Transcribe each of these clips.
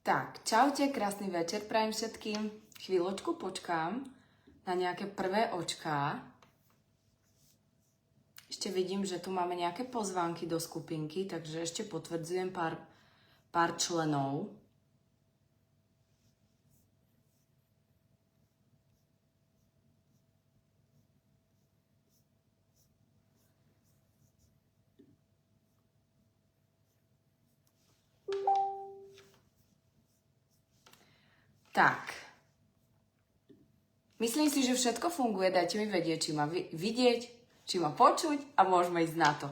Tak, čaute, krásny večer prajem všetkým. Chvíľočku počkám na nejaké prvé očká. Ešte vidím, že tu máme nejaké pozvánky do skupinky, takže ešte potvrdzujem pár členov. Tak, myslím si, že všetko funguje, dajte mi vedieť, či ma vidieť, či ma počuť a môžeme ísť na to.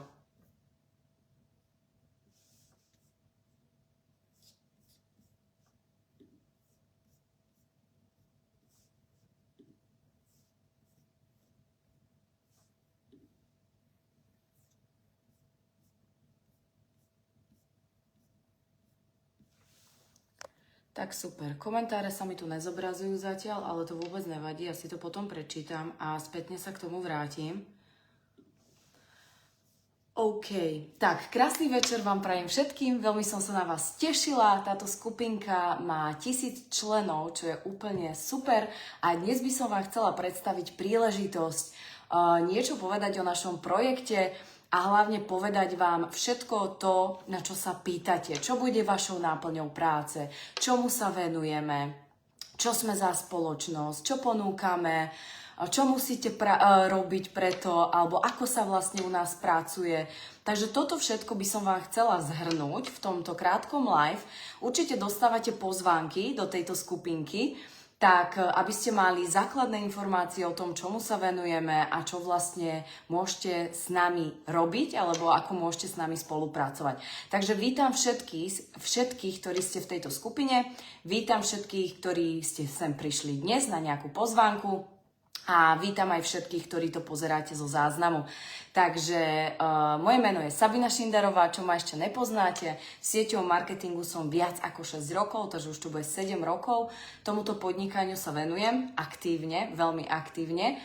Tak super. Komentáre sa mi tu nezobrazujú zatiaľ, ale to vôbec nevadí. Ja si to potom prečítam a spätne sa k tomu vrátim. OK. Tak, krásny večer vám prajem všetkým. Veľmi som sa na vás tešila. Táto skupinka má 1000 členov, čo je úplne super. A dnes by som vám chcela predstaviť príležitosť niečo povedať o našom projekte a hlavne povedať vám všetko to, na čo sa pýtate, čo bude vašou náplňou práce, čomu sa venujeme, čo sme za spoločnosť, čo ponúkame, čo musíte robiť preto, alebo ako sa vlastne u nás pracuje. Takže toto všetko by som vám chcela zhrnúť v tomto krátkom live. Určite dostávate pozvánky do tejto skupinky, tak aby ste mali základné informácie o tom, čomu sa venujeme a čo vlastne môžete s nami robiť, alebo ako môžete s nami spolupracovať. Takže vítam všetkých, ktorí ste v tejto skupine, vítam všetkých, ktorí ste sem prišli dnes na nejakú pozvánku a vítam aj všetkých, ktorí to pozeráte zo záznamu. Takže moje meno je Sabina Šinderová, čo ma ešte nepoznáte. V sieťovom marketingu som viac ako 6 rokov, takže už tu bude 7 rokov. Tomuto podnikaniu sa venujem aktívne, veľmi aktívne.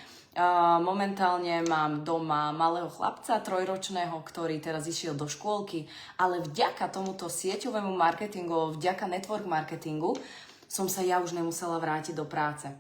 Momentálne mám doma malého chlapca, 3-ročného, ktorý teraz išiel do škôlky, ale vďaka tomuto sieťovému marketingu, vďaka network marketingu, som sa ja už nemusela vrátiť do práce.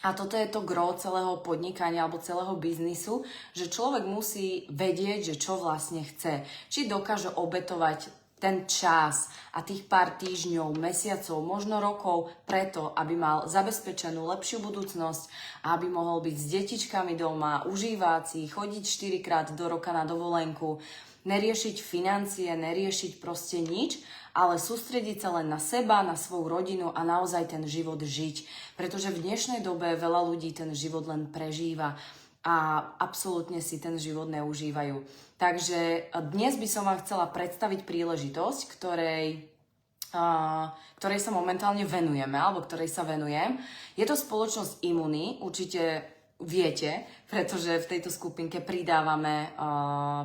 A toto je to gro celého podnikania alebo celého biznisu, že človek musí vedieť, že čo vlastne chce. Či dokáže obetovať ten čas a tých pár týždňov, mesiacov, možno rokov preto, aby mal zabezpečenú lepšiu budúcnosť a aby mohol byť s detičkami doma, užívať si, chodiť 4-krát do roka na dovolenku, neriešiť financie, neriešiť proste nič, ale sústrediť sa len na seba, na svoju rodinu a naozaj ten život žiť. Pretože v dnešnej dobe veľa ľudí ten život len prežíva a absolútne si ten život neužívajú. Takže dnes by som vám chcela predstaviť príležitosť, ktorej sa momentálne venujeme, alebo ktorej sa venujem. Je to spoločnosť Imuny, určite viete, pretože v tejto skupinke pridávame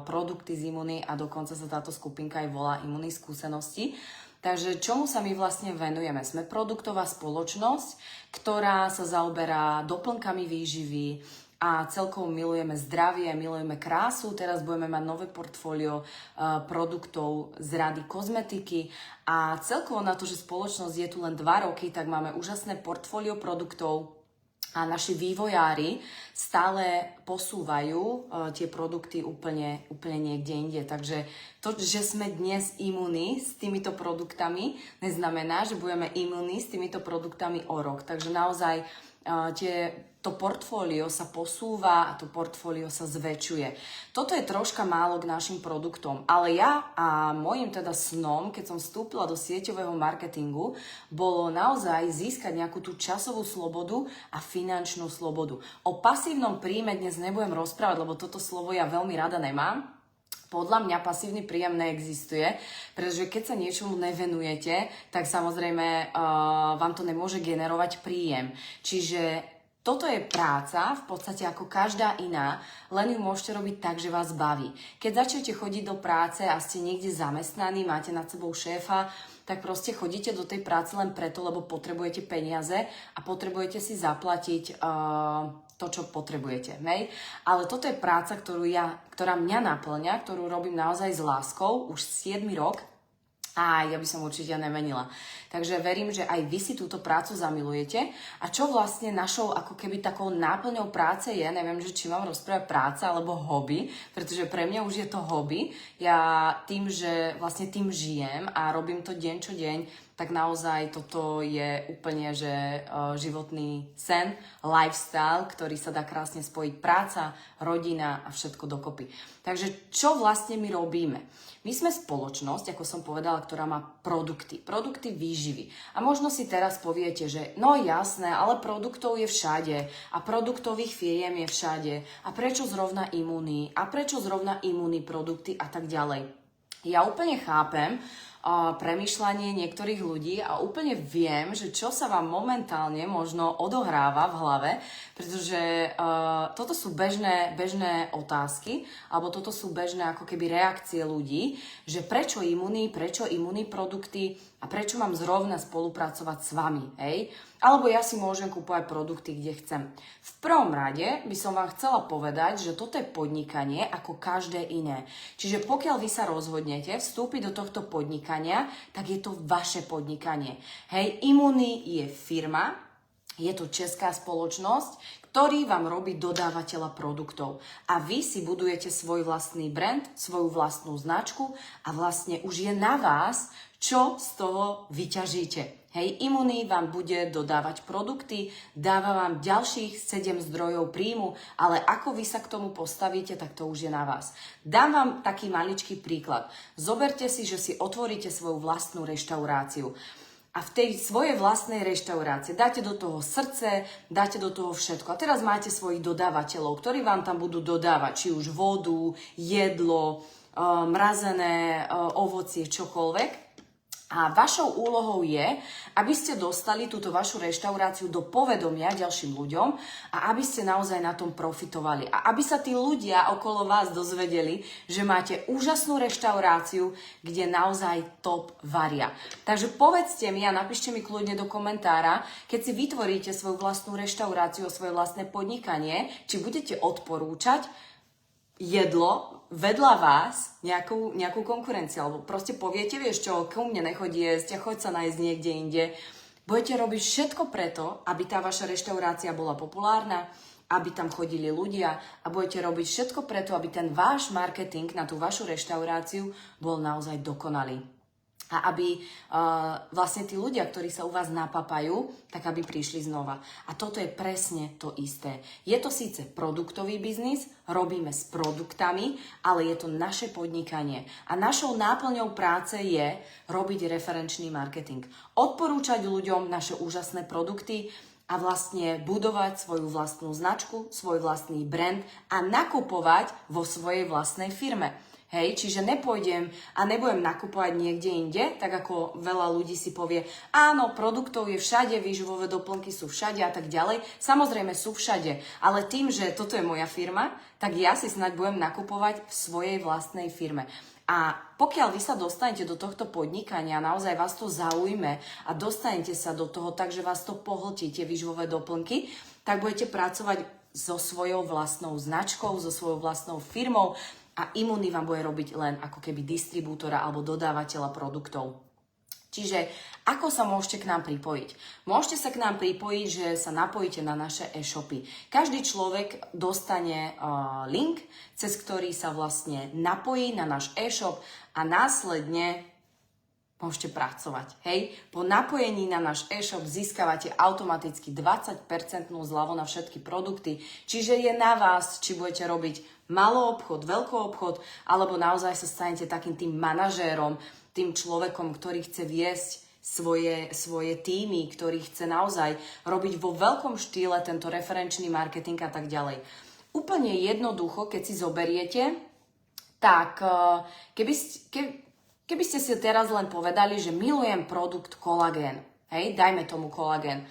produkty z Imuny a dokonca sa táto skupinka aj volá Imuny skúsenosti. Takže čomu sa my vlastne venujeme? Sme produktová spoločnosť, ktorá sa zaoberá doplnkami výživy a celkovo milujeme zdravie, milujeme krásu. Teraz budeme mať nové portfólio produktov z rady kozmetiky a celkovo na to, že spoločnosť je tu len 2 roky, tak máme úžasné portfólio produktov a naši vývojári stále posúvajú tie produkty úplne niekde inde. Takže to, že sme dnes imuní s týmito produktami, neznamená, že budeme imuní s týmito produktami o rok. Takže naozaj to portfólio sa posúva a to portfólio sa zväčšuje. Toto je troška málo k našim produktom, ale ja a môjim teda snom, keď som vstúpila do sieťového marketingu, bolo naozaj získať nejakú tú časovú slobodu a finančnú slobodu. O pasívnom príjme dnes nebudem rozprávať, lebo toto slovo ja veľmi rada nemám. Podľa mňa pasívny príjem neexistuje, pretože keď sa niečomu nevenujete, tak samozrejme vám to nemôže generovať príjem. Čiže toto je práca, v podstate ako každá iná, len ju môžete robiť tak, že vás baví. Keď začnete chodiť do práce a ste niekde zamestnaní, máte nad sebou šéfa, tak proste chodíte do tej práce len preto, lebo potrebujete peniaze a potrebujete si zaplatiť to, čo potrebujete. Hej? Ale toto je práca, ktorá mňa naplňa, ktorú robím naozaj s láskou, už 7 rok. A ja by som určite nemenila. Takže verím, že aj vy si túto prácu zamilujete. A čo vlastne našou ako keby takou náplňou práce je, neviem, že či mám rozprávať práca alebo hobby, pretože pre mňa už je to hobby. Ja tým, že vlastne tým žijem a robím to deň čo deň, tak naozaj toto je úplne, že životný sen, lifestyle, ktorý sa dá krásne spojiť práca, rodina a všetko dokopy. Takže čo vlastne my robíme? My sme spoločnosť, ako som povedala, ktorá má produkty výživy. A možno si teraz poviete, že no jasné, ale produktov je všade a produktových firiem je všade. A prečo zrovna Imuni? A prečo zrovna Imuni produkty a tak ďalej? Ja úplne chápem premýšľanie niektorých ľudí a úplne viem, že čo sa vám momentálne možno odohráva v hlave, pretože toto sú bežné otázky, alebo toto sú bežné ako keby reakcie ľudí, že prečo imuní produkty a prečo mám zrovna spolupracovať s vami, hej? Alebo ja si môžem kúpovať produkty, kde chcem. V prvom rade by som vám chcela povedať, že toto je podnikanie ako každé iné. Čiže pokiaľ vy sa rozhodnete vstúpiť do tohto podnikania, tak je to vaše podnikanie. Hej, Imuni je firma, je to česká spoločnosť, ktorý vám robí dodávateľa produktov. A vy si budujete svoj vlastný brand, svoju vlastnú značku a vlastne už je na vás, čo z toho vyťažíte. Hej, Imuni vám bude dodávať produkty, dáva vám ďalších 7 zdrojov príjmu, ale ako vy sa k tomu postavíte, tak to už je na vás. Dám vám taký maličký príklad. Zoberte si, že si otvoríte svoju vlastnú reštauráciu. A v tej svojej vlastnej reštaurácii dáte do toho srdce, dáte do toho všetko. A teraz máte svojich dodávateľov, ktorí vám tam budú dodávať, či už vodu, jedlo, mrazené ovocie, čokoľvek. A vašou úlohou je, aby ste dostali túto vašu reštauráciu do povedomia ďalším ľuďom a aby ste naozaj na tom profitovali. A aby sa tí ľudia okolo vás dozvedeli, že máte úžasnú reštauráciu, kde naozaj top varia. Takže povedzte mi a napíšte mi kľudne do komentára, keď si vytvoríte svoju vlastnú reštauráciu, svoje vlastné podnikanie, či budete odporúčať jedlo vedľa vás nejakú konkurenciu, alebo proste poviete, vieš čo, ku mne nechodí jesť a choď sa nájsť niekde inde. Budete robiť všetko preto, aby tá vaša reštaurácia bola populárna, aby tam chodili ľudia a budete robiť všetko preto, aby ten váš marketing na tú vašu reštauráciu bol naozaj dokonalý. A aby vlastne tí ľudia, ktorí sa u vás napapajú, tak aby prišli znova. A toto je presne to isté. Je to síce produktový biznis, robíme s produktami, ale je to naše podnikanie. A našou náplňou práce je robiť referenčný marketing. Odporúčať ľuďom naše úžasné produkty a vlastne budovať svoju vlastnú značku, svoj vlastný brand a nakupovať vo svojej vlastnej firme. Hej, čiže nepôjdem a nebudem nakupovať niekde inde, tak ako veľa ľudí si povie, áno, produktov je všade, výživové doplnky sú všade a tak ďalej. Samozrejme sú všade, ale tým, že toto je moja firma, tak ja si snáď budem nakupovať v svojej vlastnej firme. A pokiaľ vy sa dostanete do tohto podnikania, naozaj vás to zaujme a dostanete sa do toho tak, že vás to pohltí, tie výživové doplnky, tak budete pracovať so svojou vlastnou značkou, so svojou vlastnou firmou, a Imuni vám bude robiť len ako keby distribútora alebo dodávateľa produktov. Čiže ako sa môžete k nám pripojiť? Môžete sa k nám pripojiť, že sa napojíte na naše e-shopy. Každý človek dostane link, cez ktorý sa vlastne napojí na náš e-shop a následne môžete pracovať. Hej? Po napojení na náš e-shop získavate automaticky 20% zľavu na všetky produkty, čiže je na vás, či budete robiť malý obchod, veľký obchod, alebo naozaj sa stanete takým tým manažérom, tým človekom, ktorý chce viesť svoje týmy, ktorý chce naozaj robiť vo veľkom štýle tento referenčný marketing a tak ďalej. Úplne jednoducho, keď si zoberiete, tak keby ste si teraz len povedali, že milujem produkt kolagén, hej, dajme tomu kolagén,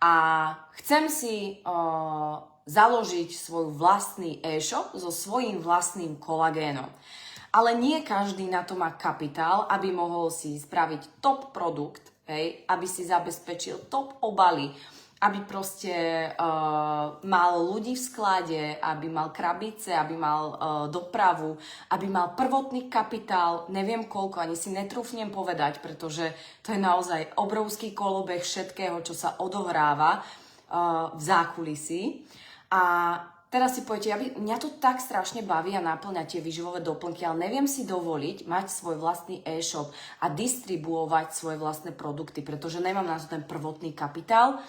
a chcem si založiť svoj vlastný e-shop so svojím vlastným kolagénom. Ale nie každý na to má kapitál, aby mohol si spraviť top produkt, hej, aby si zabezpečil top obaly, aby proste mal ľudí v sklade, aby mal krabice, aby mal dopravu, aby mal prvotný kapitál, neviem koľko, ani si netrúfnem povedať, pretože to je naozaj obrovský kolobeh všetkého, čo sa odohráva v zákulisí. A teraz si poviete, mňa to tak strašne baví a náplňa tie výživové doplnky, ale neviem si dovoliť mať svoj vlastný e-shop a distribuovať svoje vlastné produkty, pretože nemám na to ten prvotný kapitál,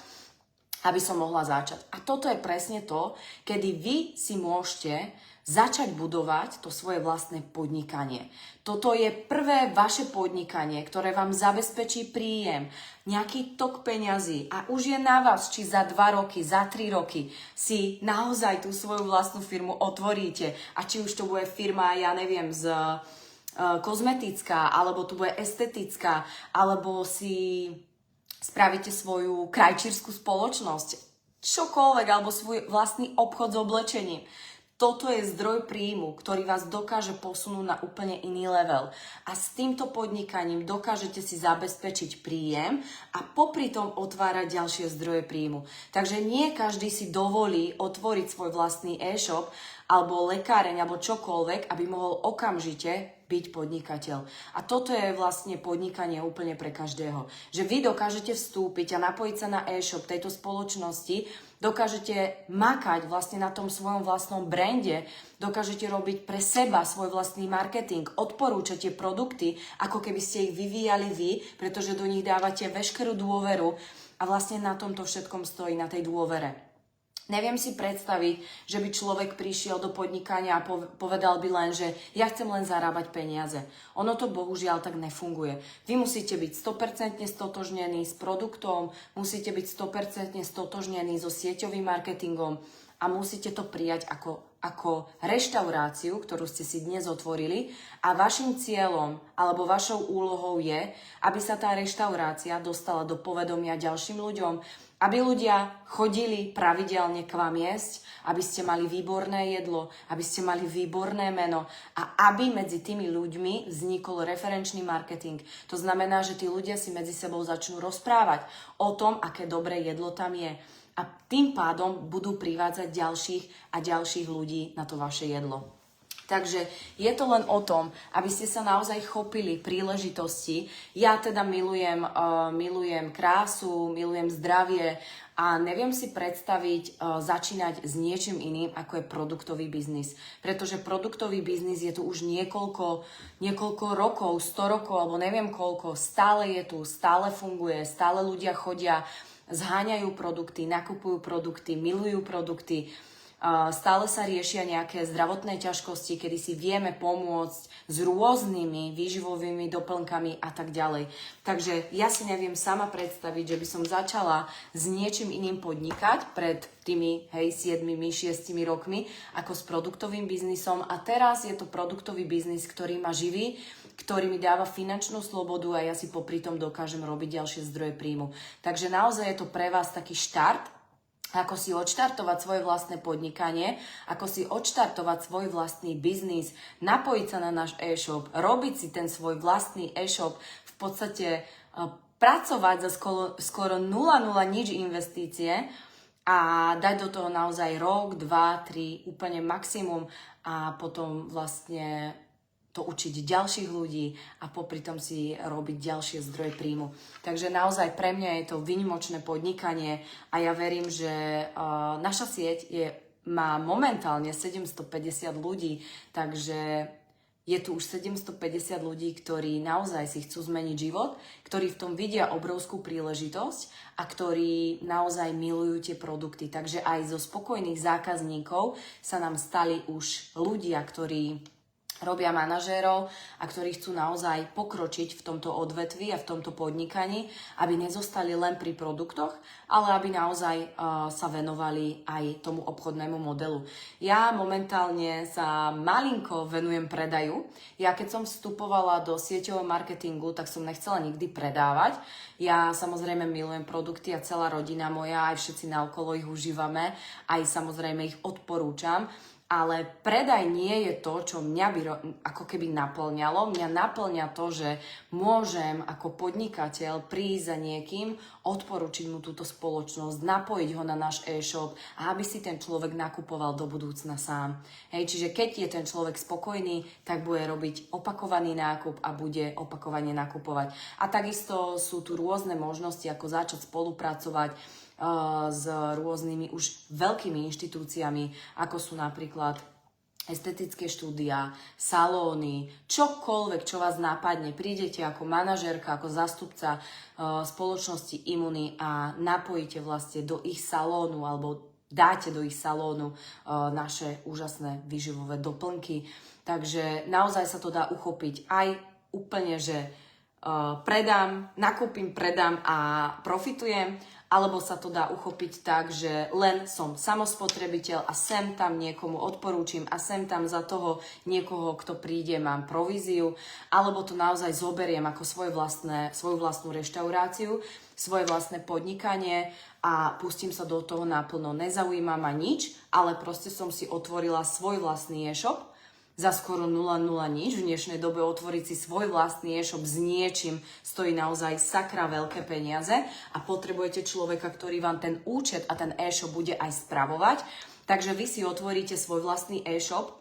aby som mohla začať. A toto je presne to, kedy vy si môžete začať budovať to svoje vlastné podnikanie. Toto je prvé vaše podnikanie, ktoré vám zabezpečí príjem, nejaký tok peňazí a už je na vás, či za 2 roky, za 3 roky si naozaj tú svoju vlastnú firmu otvoríte a či už to bude firma, ja neviem, kozmetická, alebo to bude estetická, alebo si spravíte svoju krajčírskú spoločnosť, čokoľvek, alebo svoj vlastný obchod s oblečením. Toto je zdroj príjmu, ktorý vás dokáže posunúť na úplne iný level. A s týmto podnikaním dokážete si zabezpečiť príjem a popri tom otvárať ďalšie zdroje príjmu. Takže nie každý si dovolí otvoriť svoj vlastný e-shop alebo lekáreň alebo čokoľvek, aby mohol okamžite byť podnikateľ. A toto je vlastne podnikanie úplne pre každého. Že vy dokážete vstúpiť a napojiť sa na e-shop tejto spoločnosti, dokážete makať vlastne na tom svojom vlastnom brande, dokážete robiť pre seba svoj vlastný marketing, odporúčate produkty, ako keby ste ich vyvíjali vy, pretože do nich dávate veškerú dôveru a vlastne na tomto všetkom stojí, na tej dôvere. Neviem si predstaviť, že by človek prišiel do podnikania a povedal by len, že ja chcem len zarábať peniaze. Ono to bohužiaľ tak nefunguje. Vy musíte byť 100% stotožnení s produktom, musíte byť 100% stotožnení so sieťovým marketingom a musíte to prijať ako reštauráciu, ktorú ste si dnes otvorili a vašim cieľom alebo vašou úlohou je, aby sa tá reštaurácia dostala do povedomia ďalším ľuďom, aby ľudia chodili pravidelne k vám jesť, aby ste mali výborné jedlo, aby ste mali výborné meno a aby medzi tými ľuďmi vznikol referenčný marketing. To znamená, že tí ľudia si medzi sebou začnú rozprávať o tom, aké dobré jedlo tam je. A tým pádom budú privádzať ďalších a ďalších ľudí na to vaše jedlo. Takže je to len o tom, aby ste sa naozaj chopili príležitosti. Ja teda milujem krásu, milujem zdravie a neviem si predstaviť začínať s niečím iným, ako je produktový biznis. Pretože produktový biznis je tu už niekoľko rokov, 100 rokov alebo neviem koľko. Stále je tu, stále funguje, stále ľudia chodia, zháňajú produkty, nakupujú produkty, milujú produkty. Stále sa riešia nejaké zdravotné ťažkosti, kedy si vieme pomôcť s rôznymi výživovými doplnkami a tak ďalej. Takže ja si neviem sama predstaviť, že by som začala s niečím iným podnikať pred tými 7-6 rokmi ako s produktovým biznisom a teraz je to produktový biznis, ktorý ma živí, ktorý mi dáva finančnú slobodu a ja si popri tom dokážem robiť ďalšie zdroje príjmu. Takže naozaj je to pre vás taký štart, ako si odštartovať svoje vlastné podnikanie, ako si odštartovať svoj vlastný biznis, napojiť sa na náš e-shop, robiť si ten svoj vlastný e-shop, v podstate pracovať za skoro 0,0 nič investície a dať do toho naozaj rok, 2, 3, úplne maximum a potom vlastne to učiť ďalších ľudí a popri tom si robiť ďalšie zdroje príjmu. Takže naozaj pre mňa je to výnimočné podnikanie a ja verím, že naša sieť má momentálne 750 ľudí, takže je tu už 750 ľudí, ktorí naozaj si chcú zmeniť život, ktorí v tom vidia obrovskú príležitosť a ktorí naozaj milujú tie produkty. Takže aj zo spokojných zákazníkov sa nám stali už ľudia, ktorí robia manažérov a ktorí chcú naozaj pokročiť v tomto odvetvi a v tomto podnikaní, aby nezostali len pri produktoch, ale aby naozaj sa venovali aj tomu obchodnému modelu. Ja momentálne sa malinko venujem predaju. Ja keď som vstupovala do sieťového marketingu, tak som nechcela nikdy predávať. Ja samozrejme milujem produkty a celá rodina moja, aj všetci naokolo ich užívame, aj samozrejme ich odporúčam. ale predaj nie je to, čo mňa by ako keby naplňalo. Mňa naplňa to, že môžem ako podnikateľ prísť za niekým, odporučiť mu túto spoločnosť, napojiť ho na náš e-shop a aby si ten človek nakupoval do budúcna sám. Hej, čiže keď je ten človek spokojný, tak bude robiť opakovaný nákup a bude opakovane nakupovať. A takisto sú tu rôzne možnosti, ako začať spolupracovať s rôznymi už veľkými inštitúciami, ako sú napríklad estetické štúdia, salóny, čokoľvek, čo vás napadne. Prídete ako manažérka, ako zástupca spoločnosti Imuny a napojíte vlastne do ich salónu alebo dáte do ich salónu naše úžasné výživové doplnky. Takže naozaj sa to dá uchopiť aj úplne, že nakúpim, predám a profitujem, alebo sa to dá uchopiť tak, že len som samospotrebiteľ a sem tam niekomu odporúčim a sem tam za toho niekoho, kto príde, mám províziu, alebo to naozaj zoberiem ako svoju vlastnú reštauráciu, svoje vlastné podnikanie a pustím sa do toho naplno. Nezaujíma ma nič, ale proste som si otvorila svoj vlastný e-shop za skoro 0,0 nič. V dnešnej dobe otvoriť si svoj vlastný e-shop s niečím stojí naozaj sakra veľké peniaze a potrebujete človeka, ktorý vám ten účet a ten e-shop bude aj spravovať. Takže vy si otvoríte svoj vlastný e-shop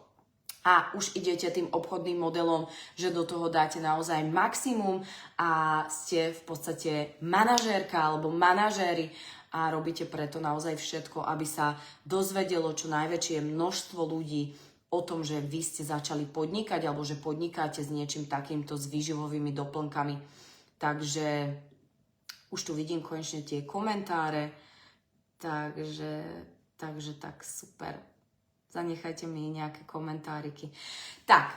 a už idete tým obchodným modelom, že do toho dáte naozaj maximum a ste v podstate manažérka alebo manažéri a robíte preto naozaj všetko, aby sa dozvedelo čo najväčšie množstvo ľudí o tom, že vy ste začali podnikať alebo že podnikáte s niečím takýmto, s výživovými doplnkami. Takže už tu vidím konečne tie komentáre. Takže tak super. Zanechajte mi nejaké komentáriky. Tak,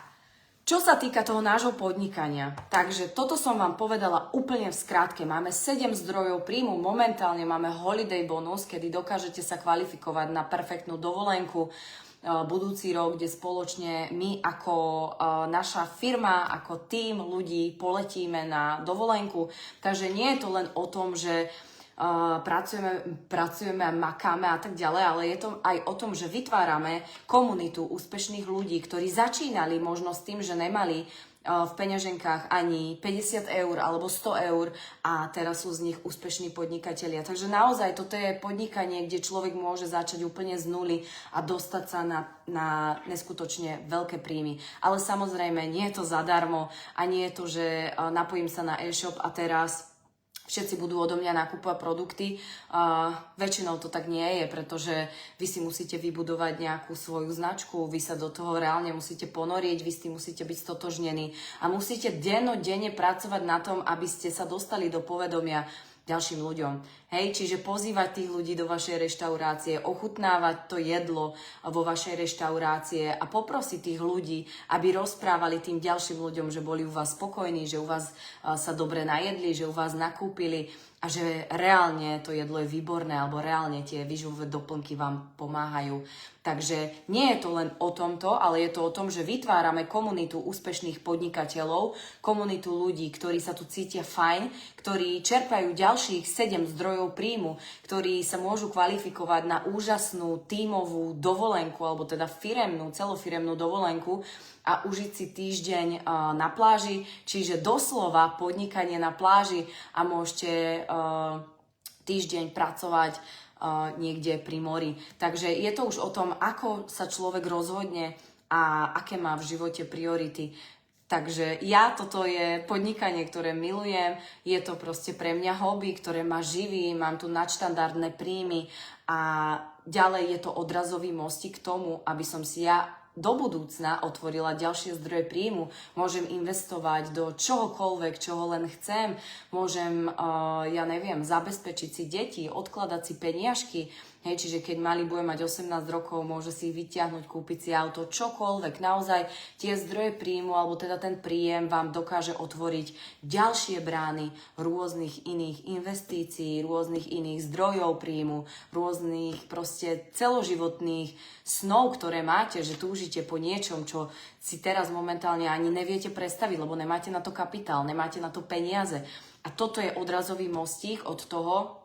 čo sa týka toho nášho podnikania, takže toto som vám povedala úplne v skratke. Máme 7 zdrojov príjmu, momentálne máme holiday bonus, kedy dokážete sa kvalifikovať na perfektnú dovolenku budúci rok, kde spoločne my ako naša firma, ako tím ľudí poletíme na dovolenku. Takže nie je to len o tom, že pracujeme a makáme a tak ďalej, ale je to aj o tom, že vytvárame komunitu úspešných ľudí, ktorí začínali možno s tým, že nemali v peňaženkách ani 50 eur alebo 100 eur a teraz sú z nich úspešní podnikatelia. Takže naozaj toto je podnikanie, kde človek môže začať úplne z nuly a dostať sa na neskutočne veľké príjmy. Ale samozrejme nie je to zadarmo a nie je to, že napojím sa na e-shop a teraz všetci budú odo mňa nakúpovať produkty. Väčšinou to tak nie je, pretože vy si musíte vybudovať nejakú svoju značku, vy sa do toho reálne musíte ponoriť, vy s tým musíte byť stotožnení a musíte dennodenne pracovať na tom, aby ste sa dostali do povedomia ďalším ľuďom. Hej, čiže pozývať tých ľudí do vašej reštaurácie, ochutnávať to jedlo vo vašej reštaurácie a poprosiť tých ľudí, aby rozprávali tým ďalším ľuďom, že boli u vás spokojní, že u vás sa dobre najedli, že u vás nakúpili a že reálne to jedlo je výborné alebo reálne tie výživové doplnky vám pomáhajú. Takže nie je to len o tomto, ale je to o tom, že vytvárame komunitu úspešných podnikateľov, komunitu ľudí, ktorí sa tu cítia fajn, ktorí čerpajú ďalších 7 zdrojov príjmu, ktorí sa môžu kvalifikovať na úžasnú tímovú dovolenku, alebo teda celofiremnú dovolenku a užiť si týždeň na pláži, čiže doslova podnikanie na pláži a môžete týždeň pracovať niekde pri mori. Takže je to už o tom, ako sa človek rozhodne a aké má v živote priority. Takže toto je podnikanie, ktoré milujem, je to proste pre mňa hobby, ktoré ma živí, mám tu nadštandardné príjmy a ďalej je to odrazový mostík k tomu, aby som si ja do budúcna otvorila ďalšie zdroje príjmu. Môžem investovať do čohokoľvek, čoho len chcem. Môžem, zabezpečiť si deti, odkladať si peniažky. Hej, čiže keď malý bude mať 18 rokov, môže si ich vyťahnuť, kúpiť si auto, čokoľvek. Naozaj tie zdroje príjmu, alebo teda ten príjem vám dokáže otvoriť ďalšie brány rôznych iných investícií, rôznych iných zdrojov príjmu, rôznych proste celoživotných snov, ktoré máte, že túžite po niečom, čo si teraz momentálne ani neviete predstaviť, lebo nemáte na to kapitál, nemáte na to peniaze. A toto je odrazový mostík od toho,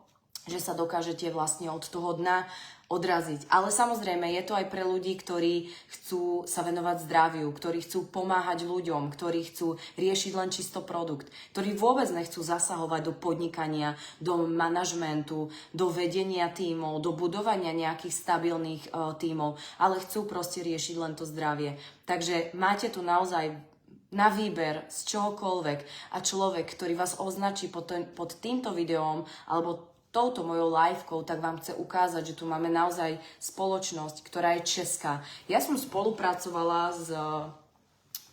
že sa dokážete vlastne od toho dna odraziť. Ale samozrejme, je to aj pre ľudí, ktorí chcú sa venovať zdraviu, ktorí chcú pomáhať ľuďom, ktorí chcú riešiť len čisto produkt, ktorí vôbec nechcú zasahovať do podnikania, do manažmentu, do vedenia tímov, do budovania nejakých stabilných tímov, ale chcú proste riešiť len to zdravie. Takže máte tu naozaj na výber z čohokoľvek a človek, ktorý vás označí pod týmto videom alebo touto mojou livekou, tak vám chce ukázať, že tu máme naozaj spoločnosť, ktorá je česká. Ja som spolupracovala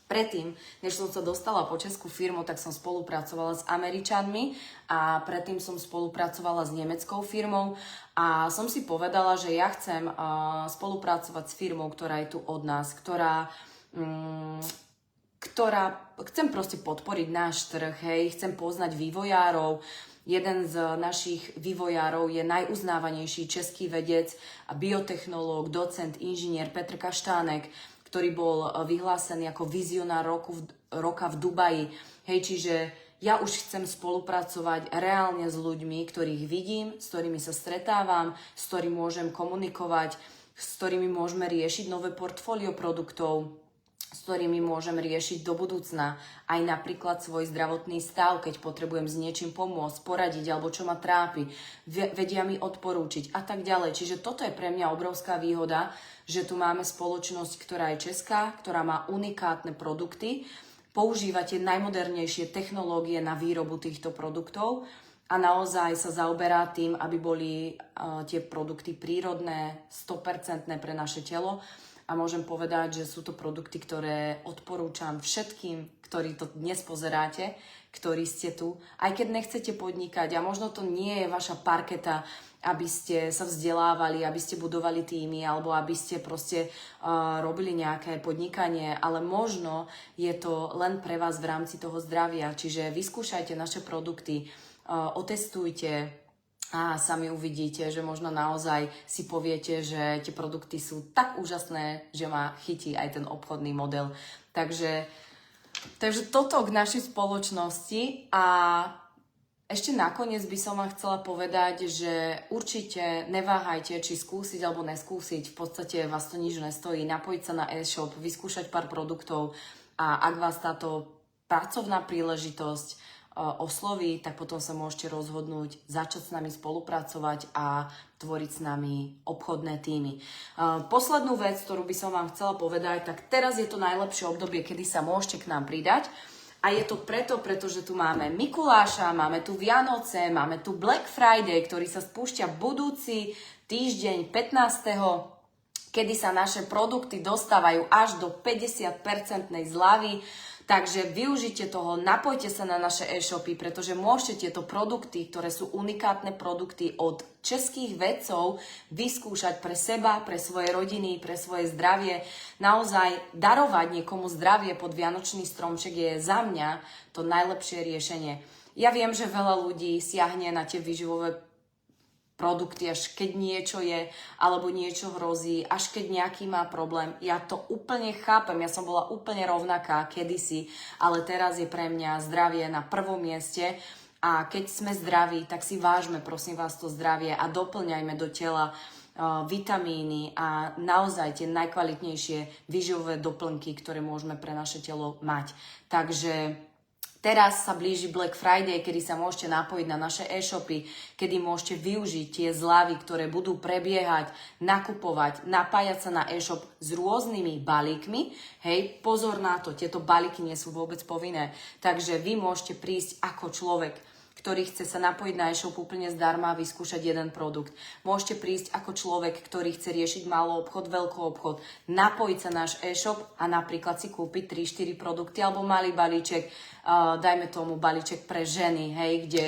predtým, než som sa dostala po českú firmu, tak som spolupracovala s Američanmi a predtým som spolupracovala s nemeckou firmou a som si povedala, že ja chcem spolupracovať s firmou, ktorá je tu od nás, ktorá chcem proste podporiť náš trh, hej, chcem poznať vývojárov. Jeden z našich vývojárov je najuznávanejší český vedec a biotechnológ, docent, inžinier Petr Kaštánek, ktorý bol vyhlásený ako vizionár roka v Dubaji. Hej, čiže ja už chcem spolupracovať reálne s ľuďmi, ktorých vidím, s ktorými sa stretávam, s ktorými môžem komunikovať, s ktorými môžeme riešiť nové portfólio produktov, s ktorými môžem riešiť do budúcna aj napríklad svoj zdravotný stav, keď potrebujem s niečím pomôcť, poradiť alebo čo ma trápi, vedia mi odporúčiť a tak ďalej. Čiže toto je pre mňa obrovská výhoda, že tu máme spoločnosť, ktorá je česká, ktorá má unikátne produkty, používa tie najmodernejšie technológie na výrobu týchto produktov a naozaj sa zaoberá tým, aby boli tie produkty prírodné, 100% pre naše telo. A môžem povedať, že sú to produkty, ktoré odporúčam všetkým, ktorí to dnes pozeráte, ktorí ste tu. Aj keď nechcete podnikať a možno to nie je vaša parketa, aby ste sa vzdelávali, aby ste budovali týmy alebo aby ste proste robili nejaké podnikanie, ale možno je to len pre vás v rámci toho zdravia. Čiže vyskúšajte naše produkty, otestujte, a sami uvidíte, že možno naozaj si poviete, že tie produkty sú tak úžasné, že ma chytí aj ten obchodný model. Takže toto k našej spoločnosti a ešte nakoniec by som vám chcela povedať, že určite neváhajte, či skúsiť alebo neskúsiť. V podstate vás to nič nestojí. Napojiť sa na e-shop, vyskúšať pár produktov a ak vás táto pracovná príležitosť osloví, tak potom sa môžete rozhodnúť začať s nami spolupracovať a tvoriť s nami obchodné týmy. Poslednú vec, ktorú by som vám chcela povedať, tak teraz je to najlepšie obdobie, kedy sa môžete k nám pridať. A je to pretože tu máme Mikuláša, máme tu Vianoce, máme tu Black Friday, ktorý sa spúšťa budúci týždeň 15., kedy sa naše produkty dostávajú až do 50% zľavy. Takže využite toho, napojte sa na naše e-shopy, pretože môžete tieto produkty, ktoré sú unikátne produkty od českých vedcov, vyskúšať pre seba, pre svoje rodiny, pre svoje zdravie. Naozaj darovať niekomu zdravie pod vianočný stromček je za mňa to najlepšie riešenie. Ja viem, že veľa ľudí siahne na tie výživové produkty, až keď niečo je, alebo niečo hrozí, až keď nejaký má problém. Ja to úplne chápem, ja som bola úplne rovnaká kedysi, ale teraz je pre mňa zdravie na prvom mieste a keď sme zdraví, tak si vážme, prosím vás, to zdravie a doplňajme do tela vitamíny a naozaj tie najkvalitnejšie výživové doplnky, ktoré môžeme pre naše telo mať. Takže teraz sa blíži Black Friday, kedy sa môžete napojiť na naše e-shopy, kedy môžete využiť tie zľavy, ktoré budú prebiehať, nakupovať, napájať sa na e-shop s rôznymi balíkmi. Hej, pozor na to, tieto balíky nie sú vôbec povinné. Takže vy môžete prísť ako človek, ktorý chce sa napojiť na e-shop úplne zdarma a vyskúšať jeden produkt. Môžete prísť ako človek, ktorý chce riešiť malý obchod, veľký obchod, napojiť sa na náš e-shop a napríklad si kúpiť 3-4 produkty alebo malý balíček, dajme tomu balíček pre ženy, hej, kde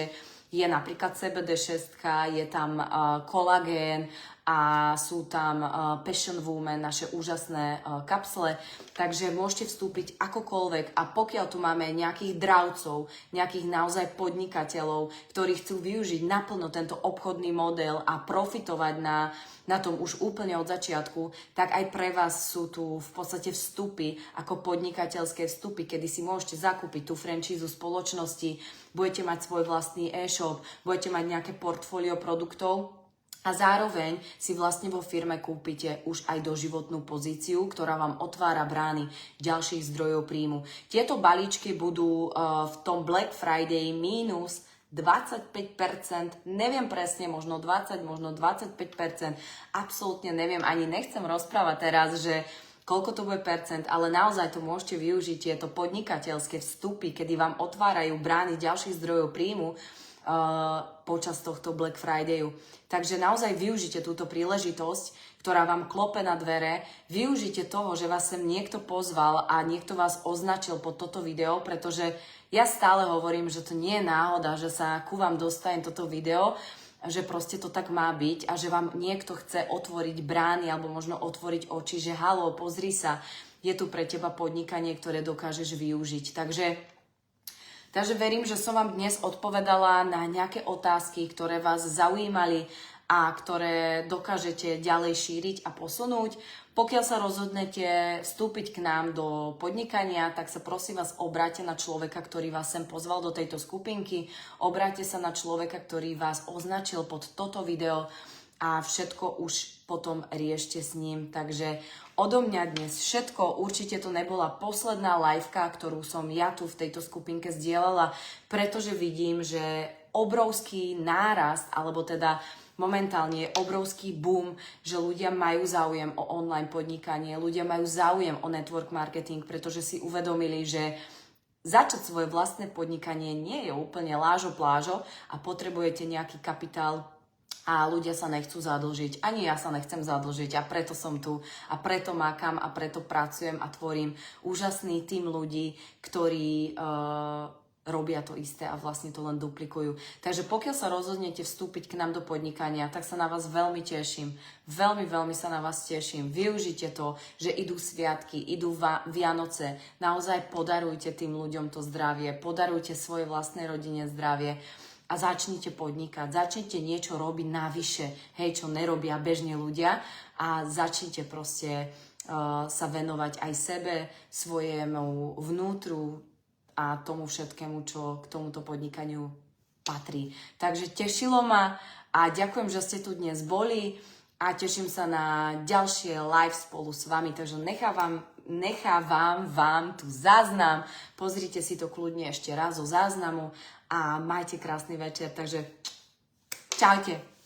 je napríklad CBD6, je tam kolagén a sú tam Passion Woman, naše úžasné kapsle, takže môžete vstúpiť akokoľvek a pokiaľ tu máme nejakých dravcov, nejakých naozaj podnikateľov, ktorí chcú využiť naplno tento obchodný model a profitovať na tom už úplne od začiatku, tak aj pre vás sú tu v podstate vstupy, ako podnikateľské vstupy, kedy si môžete zakúpiť tú franchízu spoločnosti, budete mať svoj vlastný e-shop, budete mať nejaké portfólio produktov a zároveň si vlastne vo firme kúpite už aj doživotnú pozíciu, ktorá vám otvára brány ďalších zdrojov príjmu. Tieto balíčky budú v tom Black Friday mínus 25%, neviem presne, možno 20, možno 25%, absolútne neviem, ani nechcem rozprávať teraz, že koľko to bude percent, ale naozaj to môžete využiť, tieto podnikateľské vstupy, kedy vám otvárajú brány ďalších zdrojov príjmu počas tohto Black Fridayu. Takže naozaj využite túto príležitosť, ktorá vám klope na dvere, využite toho, že vás sem niekto pozval a niekto vás označil pod toto video, pretože ja stále hovorím, že to nie je náhoda, že sa ku vám dostane toto video, že proste to tak má byť a že vám niekto chce otvoriť brány alebo možno otvoriť oči, že haló, pozri sa, je tu pre teba podnikanie, ktoré dokážeš využiť. Takže verím, že som vám dnes odpovedala na nejaké otázky, ktoré vás zaujímali a ktoré dokážete ďalej šíriť a posunúť. Pokiaľ sa rozhodnete vstúpiť k nám do podnikania, tak sa prosím vás obráťte na človeka, ktorý vás sem pozval do tejto skupinky. Obráťte sa na človeka, ktorý vás označil pod toto video a všetko už potom riešte s ním. Takže odo mňa dnes všetko. Určite to nebola posledná liveka, ktorú som ja tu v tejto skupinke zdieľala, pretože vidím, že obrovský nárast, alebo teda momentálne je obrovský boom, že ľudia majú záujem o online podnikanie, ľudia majú záujem o network marketing, pretože si uvedomili, že začať svoje vlastné podnikanie nie je úplne lážo plážo a potrebujete nejaký kapitál a ľudia sa nechcú zadlžiť. Ani ja sa nechcem zadlžiť a preto som tu a preto mákam a preto pracujem a tvorím úžasný tím ľudí, ktorí robia to isté a vlastne to len duplikujú. Takže pokiaľ sa rozhodnete vstúpiť k nám do podnikania, tak sa na vás veľmi teším. Veľmi, veľmi sa na vás teším. Využite to, že idú sviatky, idú Vianoce. Naozaj podarujte tým ľuďom to zdravie, podarujte svojej vlastnej rodine zdravie a začnite podnikať. Začnite niečo robiť navyše, čo nerobia bežne ľudia a začnite proste sa venovať aj sebe, svojemu vnútru, a tomu všetkému, čo k tomuto podnikaniu patrí. Takže tešilo ma a ďakujem, že ste tu dnes boli a teším sa na ďalšie live spolu s vami, takže nechávam vám tu záznam. Pozrite si to kľudne ešte raz zo záznamu a majte krásny večer, takže čaute.